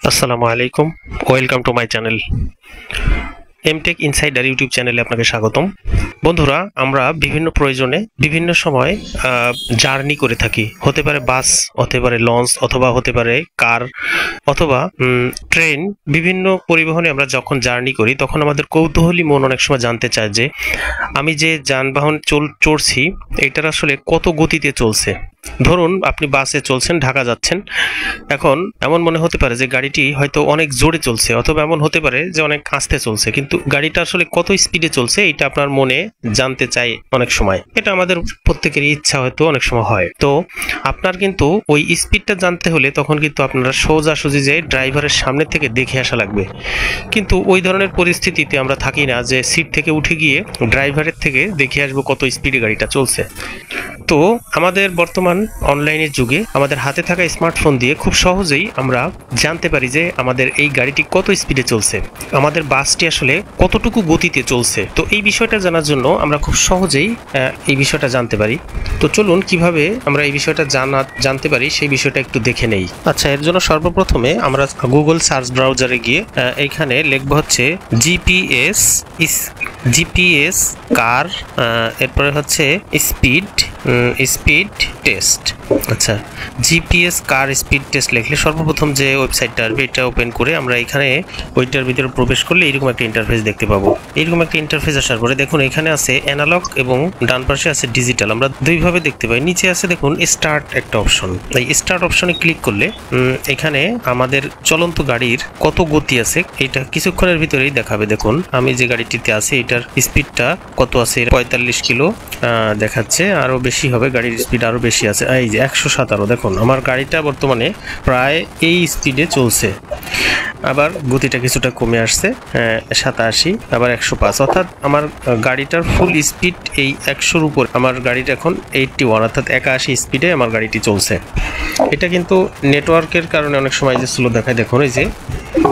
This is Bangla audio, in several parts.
আসসালামু আলাইকুম, welcome to my channel MTech insider YouTube চ্যানেলে আপনাকে স্বাগতম। বন্ধুরা, আমরা বিভিন্ন প্রয়োজনে বিভিন্ন সময় জার্নি করে থাকি। হতে পারে বাস, হতে পারে লঞ্চ, অথবা হতে পারে কার, অথবা ট্রেন। বিভিন্ন পরিবহনে আমরা যখন জার্নি করি তখন আমাদের কৌতূহলী মন অনেক সময় জানতে চায় যে আমি যে যানবাহন চড়ছি এটার আসলে কত গতিতে চলছে। ধরুন আপনি বাসে চলছেন, ঢাকা যাচ্ছেন। এখন এমন মনে হতে পারে যে গাড়িটি হয়তো অনেক জোরে চলছে, অথবা এমন হতে পারে যে অনেক আস্তে চলছে, কিন্তু গাড়িটা আসলে কত স্পিডে চলছে এটা আপনার মনে জানতে চাই অনেক সময়। এটা আমাদের প্রত্যেকেরই ইচ্ছা হয়তো অনেক সময় হয়। তো আপনার কিন্তু ওই স্পিডটা জানতে হলে তখন কিন্তু আপনারা সোজাসুজি যে ড্রাইভারের সামনে থেকে দেখে আসা লাগবে। কিন্তু ওই ধরনের পরিস্থিতিতে আমরা থাকি না যে সিট থেকে উঠে গিয়ে ড্রাইভারের থেকে দেখে আসবো কত স্পিডে গাড়িটা চলছে। তো আমাদের বর্তমান অনলাইনের যুগে আমাদের হাতে থাকা স্মার্টফোন দিয়ে খুব সহজেই আমরা জানতে পারি যে আমাদের এই গাড়িটি কত স্পিডে চলছে, আমাদের বাসটি আসলে কতটুকু গতিতে চলছে। তো এই বিষয়টা জানার জন্য আমরা খুব সহজেই এই বিষয়টা জানতে পারি। তো চলুন কিভাবে আমরা এই বিষয়টা জানতে পারি সেই বিষয়টা একটু দেখে নেই। আচ্ছা, এর জন্য সর্বপ্রথমে আমরা গুগল সার্চ ব্রাউজারে গিয়ে এইখানে লিখবো হচ্ছে জিপিএস কার, এরপরে হচ্ছে স্পিড টেস্ট। আচ্ছা, জিপিএস কার স্পিড টেস্ট লিখলে সর্বপ্রথম যে ওয়েবসাইটটা আসবে এটা ওপেন করে আমরা এখানে ওইটার ভিতরে প্রবেশ করলে এরকম একটা ইন্টারফেস দেখতে পাবো। এরকম একটা ইন্টারফেস আসার পরে দেখুন এখানে আছে অ্যানালগ এবং ডান পাশে আছে ডিজিটাল। আমরা দুইভাবে দেখতে পাই। নিচে আছে দেখুন স্টার্ট একটা অপশন। এই স্টার্ট অপশনে ক্লিক করলে এখানে আমাদের চলন্ত গাড়ির কত গতি আছে এটা কিছুক্ষণের ভিতরেই দেখাবে। দেখুন আমি যে গাড়িটিতে আছি এটার স্পিডটা কত আছে, 45 কিলো দেখাচ্ছে। আরো বেশি হবে, গাড়ির স্পিড আরো বেশি আছে। এই যে 117। দেখুন আমার গাড়িটা বর্তমানে প্রায় এই স্পিডে চলছে। আবার গতিটা কিছুটা কমে আসছে, 87, আবার 105। অর্থাৎ আমার গাড়িটার ফুল স্পিড এই 100-র উপর। আমার গাড়িটা এখন 81, অর্থাৎ 81 স্পিডে আমার গাড়িটি চলছে। এটা কিন্তু নেটওয়ার্কের কারণে অনেক সময় যে স্লো দেখায়। দেখুন এই যে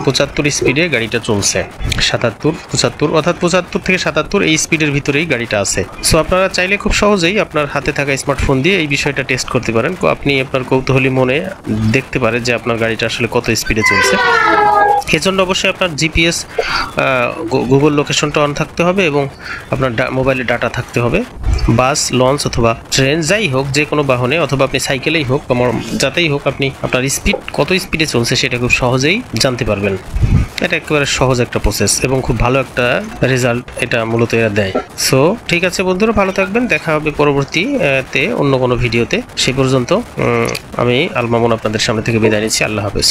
75 স্পিডে গাড়িটা চলছে, 77, 75, অর্থাৎ 75 থেকে 77 এই স্পিডের ভিতরেই গাড়িটা আছে। সো আপনারা চাইলে খুব সহজেই আপনার হাতে থাকা স্মার্টফোন দিয়ে এই বিষয়টা টেস্ট করতে পারেন। আপনি আপনার কৌতূহলী মনে দেখতে পারেন যে আপনার গাড়িটা আসলে কত স্পিডে চলছে। এজন্য অবশ্যই আপনার জিপিএস গুগল লোকেশনটা অন থাকতে হবে এবং আপনার মোবাইলে ডাটা থাকতে হবে। বাস, লঞ্চ অথবা ট্রেন যাই হোক, যে কোনো বাহনে, অথবা আপনি সাইকেলেই হোক, যাতেই হোক, আপনি আপনার স্পিড কত স্পিডে চলছে সেটা খুব সহজেই জানতে পারবেন। এটা একেবারে সহজ একটা প্রসেস এবং খুব ভালো একটা রেজাল্ট এটা মূলত এরা দেয়। সো ঠিক আছে বন্ধুরা, ভালো থাকবেন। দেখা হবে পরবর্তীতে অন্য কোনো ভিডিওতে। সেই পর্যন্ত আমি আল মামুন আপনাদের সামনে থেকে বিদায় নিচ্ছি। আল্লাহ হাফেজ।